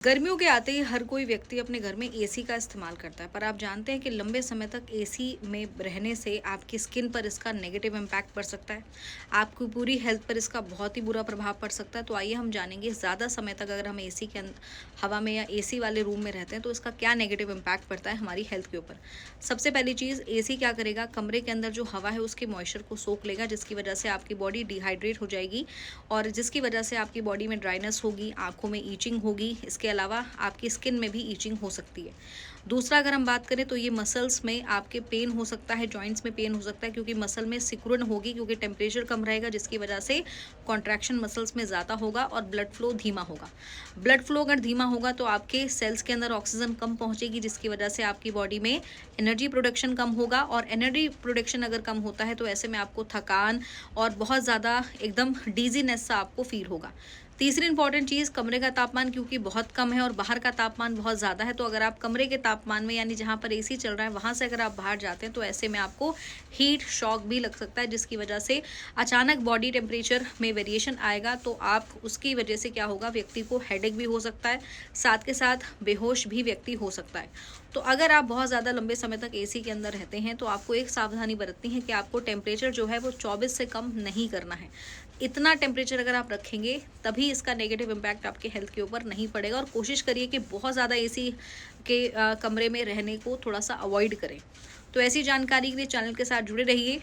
गर्मियों के आते ही हर कोई व्यक्ति अपने घर में एसी का इस्तेमाल करता है, पर आप जानते हैं कि लंबे समय तक एसी में रहने से आपकी स्किन पर इसका नेगेटिव इम्पैक्ट पड़ सकता है। आपकी पूरी हेल्थ पर इसका बहुत ही बुरा प्रभाव पड़ सकता है। तो आइए हम जानेंगे ज़्यादा समय तक अगर हम एसी के हवा में या एसी वाले रूम में रहते हैं तो इसका क्या नेगेटिव इम्पैक्ट पड़ता है हमारी हेल्थ के ऊपर। सबसे पहली चीज़, एसी क्या करेगा, कमरे के अंदर जो हवा है उसके मॉइस्चर को सोख लेगा, जिसकी वजह से आपकी बॉडी डिहाइड्रेट हो जाएगी और जिसकी वजह से आपकी बॉडी में ड्राइनेस होगी, आंखों में ईचिंग होगी। इसके अलावा आपकी स्किन में भी ईचिंग हो सकती है। दूसरा, अगर हम बात करें तो ये मसल्स में आपके पेन हो सकता है, जॉइंट्स में पेन हो सकता है, क्योंकि मसल में सिकुड़न होगी, क्योंकि टेम्परेचर कम रहेगा, जिसकी वजह से कॉन्ट्रैक्शन मसल्स में ज़्यादा होगा और ब्लड फ्लो धीमा होगा। ब्लड फ्लो अगर धीमा होगा तो आपके सेल्स के अंदर ऑक्सीजन कम पहुंचेगी, जिसकी वजह से आपकी बॉडी में एनर्जी प्रोडक्शन कम होगा। और एनर्जी प्रोडक्शन अगर कम होता है तो ऐसे में आपको थकान और बहुत ज़्यादा एकदम डीजीनेस सा आपको फील होगा। तीसरी इंपॉर्टेंट चीज़, कमरे का तापमान क्योंकि बहुत कम है और बाहर का तापमान बहुत ज़्यादा है, तो अगर आप कमरे के तापमान में यानी जहाँ पर एसी चल रहा है वहाँ से अगर आप बाहर जाते हैं तो ऐसे में आपको हीट शॉक भी लग सकता है, जिसकी वजह से अचानक बॉडी टेम्परेचर में वेरिएशन आएगा। तो आप उसकी वजह से क्या होगा, व्यक्ति को हेडेक भी हो सकता है, साथ के साथ बेहोश भी व्यक्ति हो सकता है। तो अगर आप बहुत ज़्यादा लंबे समय तक एसी के अंदर रहते हैं तो आपको एक सावधानी बरतनी है कि आपको टेम्परेचर जो है वो 24 से कम नहीं करना है। इतना टेम्परेचर अगर आप रखेंगे तभी इसका नेगेटिव इम्पैक्ट आपके हेल्थ के ऊपर नहीं पड़ेगा। और कोशिश करिए कि बहुत ज़्यादा एसी के कमरे में रहने को थोड़ा सा अवॉइड करें। तो ऐसी जानकारी के लिए चैनल के साथ जुड़े रहिए।